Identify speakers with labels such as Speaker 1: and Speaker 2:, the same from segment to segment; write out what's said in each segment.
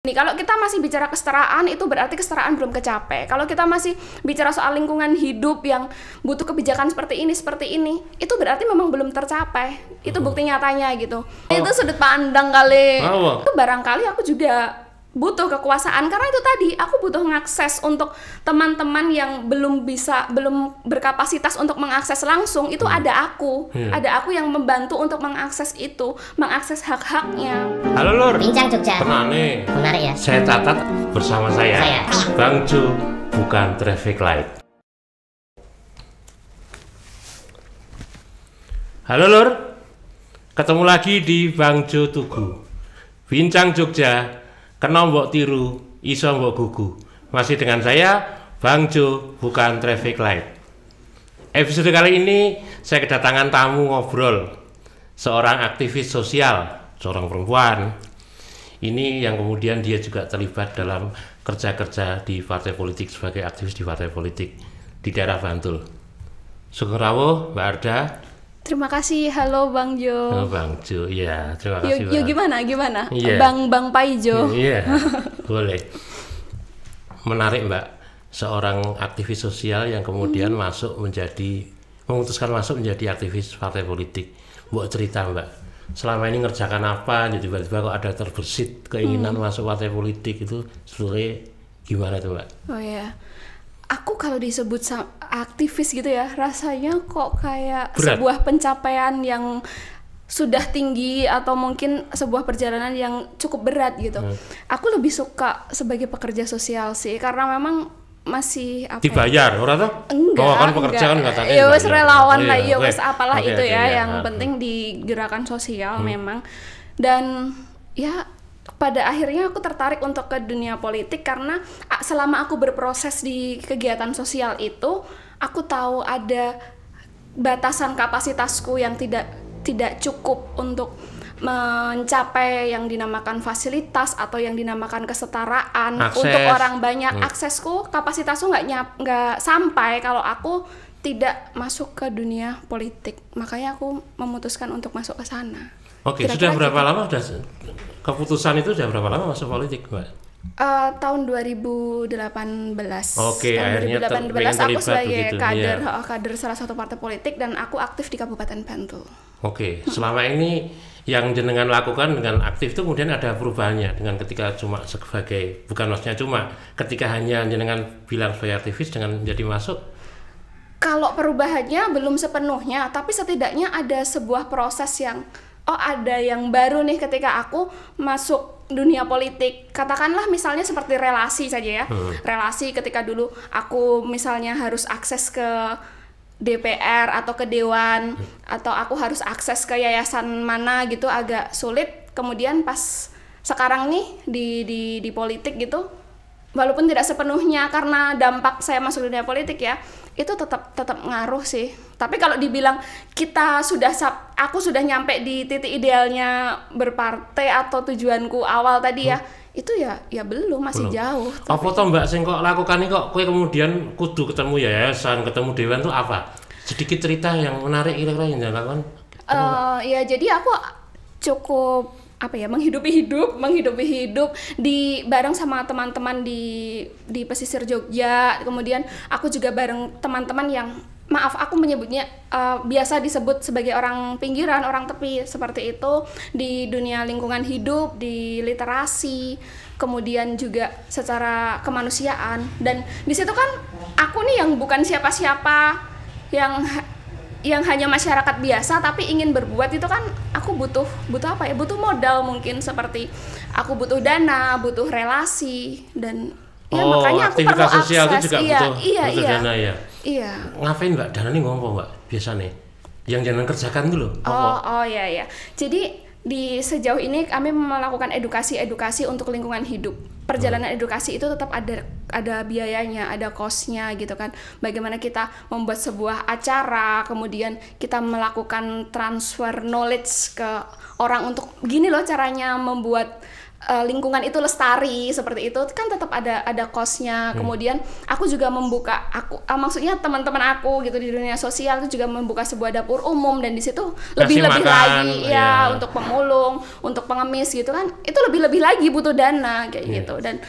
Speaker 1: Nih, kalau kita masih bicara kesetaraan, itu berarti kesetaraan belum kecapai. Kalau kita masih bicara soal lingkungan hidup yang butuh kebijakan seperti ini, itu berarti memang belum tercapai. Itu bukti nyatanya gitu. Itu sudut pandang kali. Itu barangkali aku juga butuh kekuasaan, karena itu tadi aku butuh mengakses untuk teman-teman yang belum berkapasitas untuk mengakses langsung. Itu ada aku yang membantu untuk mengakses itu, mengakses hak-haknya.
Speaker 2: Halo Lur,
Speaker 3: Bincang Jogja.
Speaker 2: Menarik
Speaker 3: ya.
Speaker 2: Saya catat bersama saya. Bang Jo bukan traffic light. Halo Lur, ketemu lagi di Bang Jo Tugu. Bincang Jogja, kena mbok tiru, iso mbok gugu. Masih dengan saya, Bang Jo bukan traffic light. Episode kali ini saya kedatangan tamu ngobrol, seorang aktivis sosial, seorang perempuan. Ini yang kemudian dia juga terlibat dalam kerja-kerja di partai politik sebagai aktivis di partai politik di daerah Bantul. Sugeng rawuh, Mbak Arda.
Speaker 1: Terima kasih, halo Bang Jo.
Speaker 2: Halo Bang Jo, iya terima kasih.
Speaker 1: Yo gimana?
Speaker 2: Yeah.
Speaker 1: Bang Paijo.
Speaker 2: Iya, boleh. Menarik Mbak, seorang aktivis sosial yang kemudian memutuskan masuk menjadi aktivis partai politik. Buat cerita Mbak, selama ini ngerjakan apa, jadi tiba-tiba kok ada terbersit keinginan masuk partai politik, itu sebenarnya gimana tuh Mbak?
Speaker 1: Oh ya, aku kalau disebut aktivis gitu ya, rasanya kok kayak
Speaker 2: berat.
Speaker 1: Sebuah pencapaian yang sudah tinggi atau mungkin sebuah perjalanan yang cukup berat gitu. Aku lebih suka sebagai pekerja sosial sih, karena memang masih
Speaker 2: dibayar orang tuh?
Speaker 1: Enggak,
Speaker 2: kan pekerja kan katanya
Speaker 1: ya wes relawan lah, ya
Speaker 2: okay.
Speaker 1: wes apalah
Speaker 2: Okay,
Speaker 1: itu ya,
Speaker 2: ya.
Speaker 1: yang penting di gerakan sosial memang. Dan ya pada akhirnya aku tertarik untuk ke dunia politik karena selama aku berproses di kegiatan sosial itu, aku tahu ada batasan kapasitasku yang tidak cukup untuk mencapai yang dinamakan fasilitas atau yang dinamakan kesetaraan untuk orang banyak. Aksesku, kapasitasku nggak sampai kalau aku tidak masuk ke dunia politik. Makanya aku memutuskan untuk masuk ke sana.
Speaker 2: Oke, sudah berapa lama keputusan itu sudah berapa lama masuk politik, Mbak?
Speaker 1: Tahun 2018.
Speaker 2: Oke,
Speaker 1: tahun
Speaker 2: akhirnya
Speaker 1: 2018 aku sebagai
Speaker 2: begitu,
Speaker 1: kader salah satu partai politik dan aku aktif di Kabupaten Bantul.
Speaker 2: Oke, selama ini yang jenengan lakukan dengan aktif itu kemudian ada perubahannya dengan ketika cuma sebagai, bukan maksudnya cuma, ketika hanya jenengan bilang sebagai aktivis dengan menjadi masuk?
Speaker 1: Kalau perubahannya belum sepenuhnya, tapi setidaknya ada sebuah proses yang ada yang baru nih ketika aku masuk dunia politik. Katakanlah misalnya seperti relasi saja ya. Relasi ketika dulu aku misalnya harus akses ke DPR atau ke Dewan, atau aku harus akses ke yayasan mana gitu, agak sulit. Kemudian pas sekarang nih di politik gitu, walaupun tidak sepenuhnya karena dampak saya masuk dunia politik ya, itu tetap ngaruh sih. Tapi kalau dibilang aku sudah nyampe di titik idealnya berpartai atau tujuanku awal tadi ya, itu ya belum, masih jauh.
Speaker 2: Apa toh Mbak sing kok lakukan ini kok kowe kemudian kudu ketemu yayasan, ketemu dewan tuh apa? Sedikit cerita yang menarik kira-kira yang dilakukan.
Speaker 1: Ya jadi aku cukup menghidupi hidup di bareng sama teman-teman di pesisir Jogja. Kemudian aku juga bareng teman-teman yang aku menyebutnya biasa disebut sebagai orang pinggiran, orang tepi seperti itu, di dunia lingkungan hidup, di literasi, kemudian juga secara kemanusiaan. Dan di situ kan aku nih yang bukan siapa-siapa, yang hanya masyarakat biasa tapi ingin berbuat, itu kan aku butuh modal, mungkin seperti aku butuh dana, butuh relasi, dan makanya aku perlu akses.
Speaker 2: Sosial itu juga butuh dana ya.
Speaker 1: Iya.
Speaker 2: Ngapain Mbak? Dana ini ngomong Mbak biasanya yang jangan kerjakan dulu.
Speaker 1: Iya. Jadi di sejauh ini kami melakukan edukasi untuk lingkungan hidup. Perjalanan edukasi itu tetap ada biayanya, ada cost-nya gitu kan. Bagaimana kita membuat sebuah acara, kemudian kita melakukan transfer knowledge ke orang untuk gini loh caranya membuat lingkungan itu lestari seperti itu kan tetap ada cost-nya. Kemudian aku juga membuka maksudnya teman-teman aku gitu di dunia sosial itu juga membuka sebuah dapur umum, dan di situ lebih-lebih lagi ya untuk pemulung, untuk pengemis gitu kan, itu lebih-lebih lagi butuh dana kayak gitu. Dan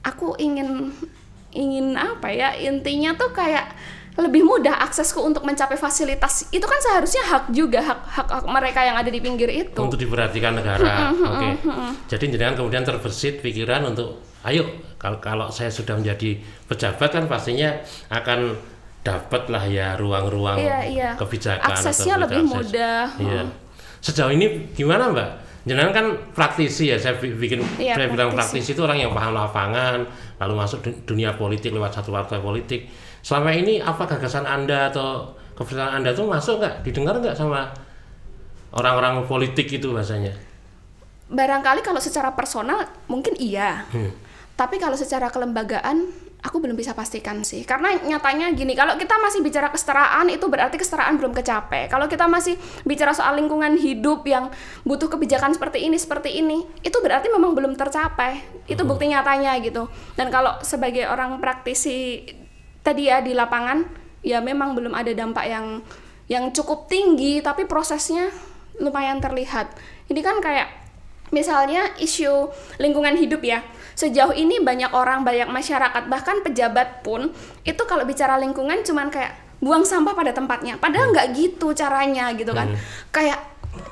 Speaker 1: aku ingin apa ya, intinya tuh kayak lebih mudah aksesku untuk mencapai fasilitas itu kan seharusnya hak juga, hak mereka yang ada di pinggir itu
Speaker 2: untuk diperhatikan negara. Oke. Jadi jenengan kemudian terbersit pikiran untuk ayo kalau saya sudah menjadi pejabat kan pastinya akan dapat lah ya ruang-ruang kebijakan,
Speaker 1: aksesnya lebih mudah.
Speaker 2: Iya. Sejauh ini gimana Mbak? Jenengan kan praktisi ya, saya bilang praktisi itu orang yang paham lapangan, lalu masuk dunia politik lewat satu partai politik. Selama ini apa gagasan Anda atau kebijakan Anda tuh masuk nggak, didengar nggak sama orang-orang politik itu bahasanya?
Speaker 1: Barangkali kalau secara personal mungkin iya, tapi kalau secara kelembagaan aku belum bisa pastikan sih. Karena nyatanya gini, kalau kita masih bicara kesetaraan itu berarti kesetaraan belum kecapai. Kalau kita masih bicara soal lingkungan hidup yang butuh kebijakan seperti ini, itu berarti memang belum tercapai. Itu bukti nyatanya gitu. Dan kalau sebagai orang praktisi tadi ya di lapangan, ya memang belum ada dampak yang cukup tinggi, tapi prosesnya lumayan terlihat. Ini kan kayak misalnya isu lingkungan hidup ya. Sejauh ini banyak orang, banyak masyarakat, bahkan pejabat pun itu kalau bicara lingkungan cuman kayak buang sampah pada tempatnya. Padahal nggak gitu caranya gitu kan. Kayak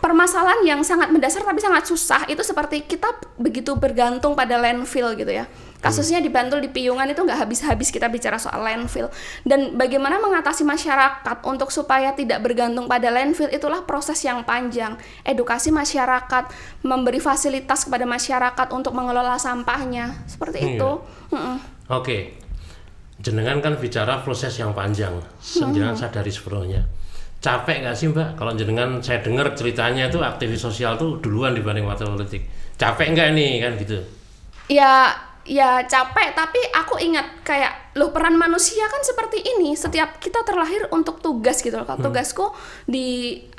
Speaker 1: permasalahan yang sangat mendasar tapi sangat susah itu seperti kita begitu bergantung pada landfill gitu ya. Kasusnya di Bantul, di Piungan itu nggak habis-habis kita bicara soal landfill. Dan bagaimana mengatasi masyarakat untuk supaya tidak bergantung pada landfill, itulah proses yang panjang. Edukasi masyarakat, memberi fasilitas kepada masyarakat untuk mengelola sampahnya, seperti itu.
Speaker 2: Oke. Jenengan kan bicara proses yang panjang, jenengan sadari sepenuhnya. Capek nggak sih Mbak? Kalau jenengan, saya dengar ceritanya itu aktivis sosial tuh duluan dibanding partai politik. Capek nggak nih kan gitu?
Speaker 1: Ya capek, tapi aku ingat kayak loh, peran manusia kan seperti ini. Setiap kita terlahir untuk tugas gitu loh. Tugasku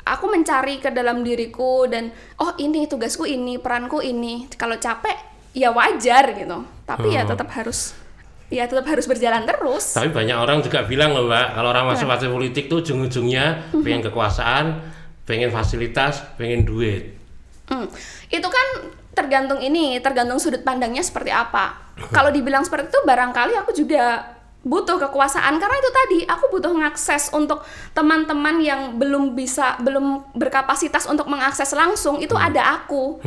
Speaker 1: aku mencari ke dalam diriku dan ini tugasku ini, peranku ini. Kalau capek ya wajar gitu. Tapi ya tetap harus berjalan terus. Tapi
Speaker 2: banyak orang juga bilang loh Mbak, kalau orang masuk partai politik tuh ujung-ujungnya pengen kekuasaan, pengen fasilitas, pengen duit.
Speaker 1: Itu kan tergantung sudut pandangnya seperti apa. Kalau dibilang seperti itu, barangkali aku juga butuh kekuasaan, karena itu tadi aku butuh mengakses untuk teman-teman yang belum berkapasitas untuk mengakses langsung. Itu ada aku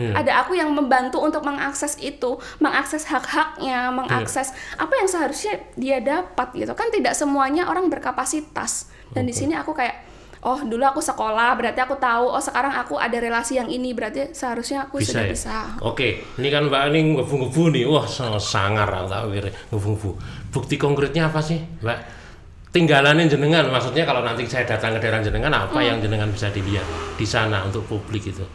Speaker 1: yang membantu untuk mengakses itu, mengakses hak-haknya, mengakses apa yang seharusnya dia dapat gitu kan. Tidak semuanya orang berkapasitas. Dan di sini aku kayak dulu aku sekolah, berarti aku tahu, sekarang aku ada relasi yang ini, berarti seharusnya aku sudah bisa.
Speaker 2: Oke, ini kan Mbak ini ngebu-ngebu nih, wah sangar aku tak pikir ngebu-ngebu. Bukti konkretnya apa sih Mbak? Tinggalannya jenengan, maksudnya kalau nanti saya datang ke daerah jenengan, apa yang jenengan bisa dilihat di sana untuk publik itu?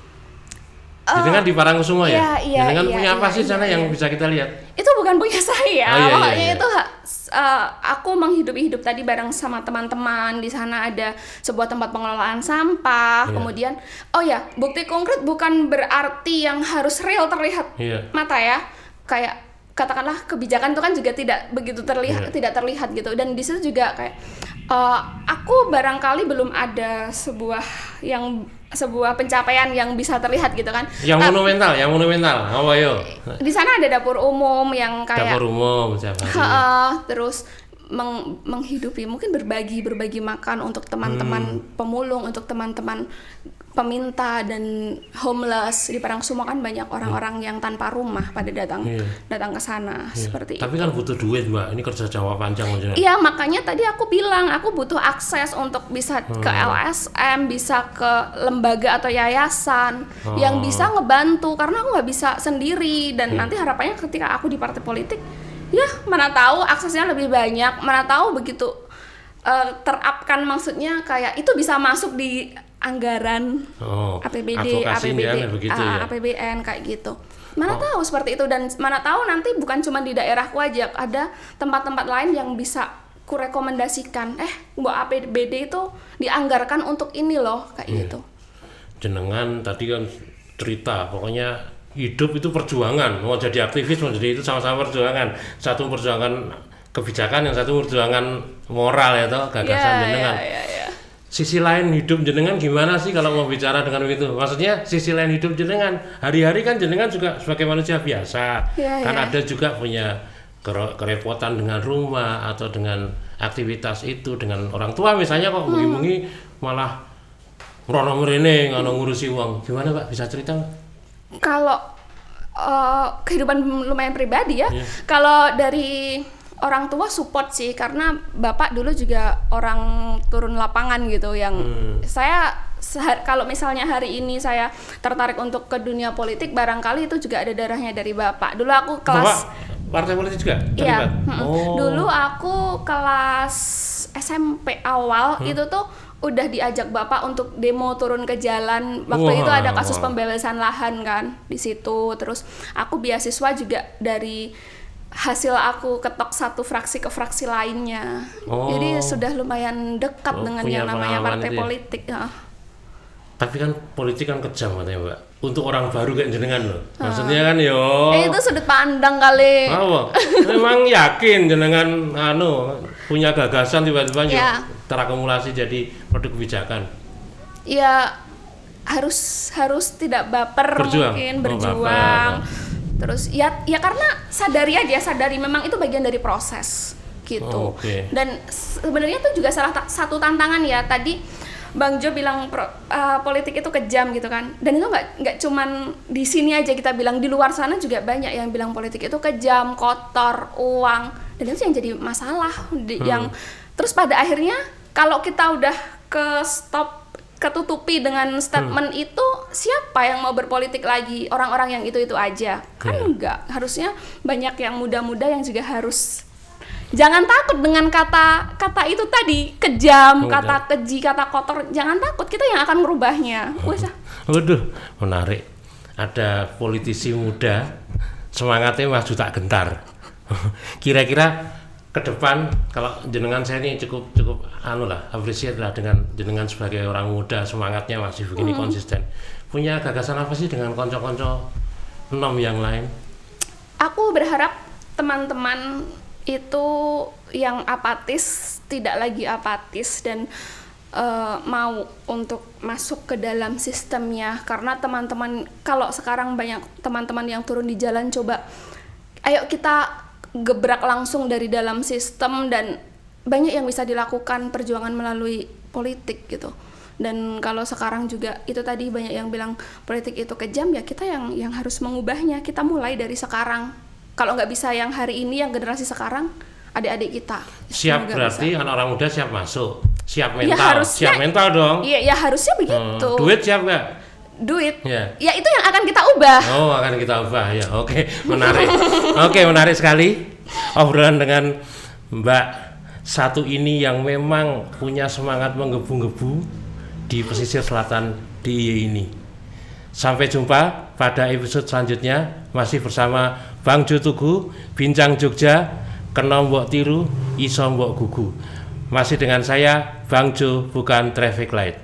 Speaker 2: Jenengan di Parangkusumo ya? Jenengan punya apa sih sana yang bisa kita lihat?
Speaker 1: Itu bukan punya saya, pokoknya itu aku menghidup tadi bareng sama teman-teman. Di sana ada sebuah tempat pengelolaan sampah. Kemudian bukti konkret bukan berarti yang harus real terlihat mata ya. Kayak katakanlah kebijakan itu kan juga tidak begitu terlihat, tidak terlihat gitu. Dan di situ juga kayak aku barangkali belum ada sebuah pencapaian yang bisa terlihat gitu kan.
Speaker 2: Yang monumental. Apa yo?
Speaker 1: Di sana ada dapur umum yang kayak
Speaker 2: dapur umum
Speaker 1: terus menghidupi, mungkin berbagi makan untuk teman-teman pemulung, untuk teman-teman peminta dan homeless. Di Parangkusumo kan banyak orang-orang yang tanpa rumah pada datang ke sana seperti
Speaker 2: itu. Tapi kan butuh duit Mbak, ini kerja jangka panjang.
Speaker 1: Iya, makanya tadi aku bilang aku butuh akses untuk bisa ke LSM, bisa ke lembaga atau yayasan yang bisa ngebantu, karena aku nggak bisa sendiri. Dan nanti harapannya ketika aku di partai politik, ya mana tahu aksesnya lebih banyak, mana tahu begitu terapkan, maksudnya kayak itu bisa masuk di anggaran APBD, APBN kayak gitu. Mana tahu seperti itu, dan mana tahu nanti bukan cuma di daerahku aja, ada tempat-tempat lain yang bisa kurekomendasikan. Buat APBD itu dianggarkan untuk ini loh, kayak gitu.
Speaker 2: Jenengan tadi kan cerita, pokoknya hidup itu perjuangan, mau jadi aktivis, mau jadi itu sama-sama perjuangan. Satu perjuangan kebijakan, yang satu perjuangan moral ya toh, gagasan jenengan. Sisi lain hidup jenengan gimana sih kalau mau bicara dengan begitu? Maksudnya sisi lain hidup jenengan, hari-hari kan jenengan juga sebagai manusia biasa, kan ada juga punya kerepotan dengan rumah atau dengan aktivitas itu, dengan orang tua misalnya kok bengi-bengi malah merono mrene ngono ngurusi uang. Gimana Pak, bisa cerita nggak?
Speaker 1: Kalau kehidupan lumayan pribadi ya. Kalau dari orang tua support sih, karena bapak dulu juga orang turun lapangan gitu yang saya kalau misalnya hari ini saya tertarik untuk ke dunia politik, barangkali itu juga ada darahnya dari bapak. Dulu aku kelas
Speaker 2: Bapak partai politik juga terlibat?
Speaker 1: Dulu aku kelas SMP awal itu tuh udah diajak bapak untuk demo turun ke jalan. Waktu itu ada kasus pembebasan lahan kan di situ. Terus aku beasiswa juga dari hasil aku ketok satu fraksi ke fraksi lainnya. Jadi sudah lumayan dekat dengan yang namanya partai politik.
Speaker 2: Tapi kan politik kan kejam katanya Mbak. Untuk orang baru kayak jenengan loh. Maksudnya kan
Speaker 1: itu sudut pandang kali.
Speaker 2: Memang yakin jenengan punya gagasan tiba-tiba terakumulasi jadi produk kebijakan. Ya
Speaker 1: harus tidak baper, mungkin berjuang. Terus ya karena sadari memang itu bagian dari proses gitu. Dan sebenarnya itu juga salah satu tantangan ya. Tadi Bang Jo bilang politik itu kejam gitu kan, dan itu nggak cuman di sini aja kita bilang, di luar sana juga banyak yang bilang politik itu kejam, kotor, uang, dan itu yang jadi masalah. Yang terus pada akhirnya kalau kita udah ketutupi dengan statement itu, siapa yang mau berpolitik lagi? Orang-orang yang itu aja kan enggak. Harusnya banyak yang muda-muda yang juga harus. Jangan takut dengan kata itu tadi, kejam, kata keji, kata kotor. Jangan takut, kita yang akan merubahnya.
Speaker 2: Waduh, menarik. Ada politisi muda, semangatnya maju tak gentar. Kira-kira ke depan, kalau jenengan saya ini cukup appreciate lah dengan jenengan sebagai orang muda, semangatnya masih begini konsisten. Punya gagasan apa sih dengan konco-konco nom yang lain?
Speaker 1: Aku berharap teman-teman itu yang apatis tidak lagi apatis dan mau untuk masuk ke dalam sistemnya, karena teman-teman, kalau sekarang banyak teman-teman yang turun di jalan, coba ayo kita gebrak langsung dari dalam sistem, dan banyak yang bisa dilakukan perjuangan melalui politik gitu. Dan kalau sekarang juga itu tadi banyak yang bilang politik itu kejam, ya kita yang harus mengubahnya. Kita mulai dari sekarang. Kalau nggak bisa yang hari ini, yang generasi sekarang, adik-adik kita.
Speaker 2: Siap berarti anak-orang muda siap masuk, siap mental, siap mental dong.
Speaker 1: Iya, ya harusnya begitu.
Speaker 2: Duit siap nggak?
Speaker 1: Duit. Ya itu yang akan kita ubah.
Speaker 2: Akan kita ubah ya. Oke, menarik. Menarik sekali obrolan dengan Mbak satu ini yang memang punya semangat menggebu-gebu di pesisir selatan DIY ini. Sampai jumpa pada episode selanjutnya, masih bersama Bang Jo Tugu, Bincang Jogja, Kena Mbok Tiru, Iso Mbok Gugu. Masih dengan saya, Bang Jo, bukan traffic light.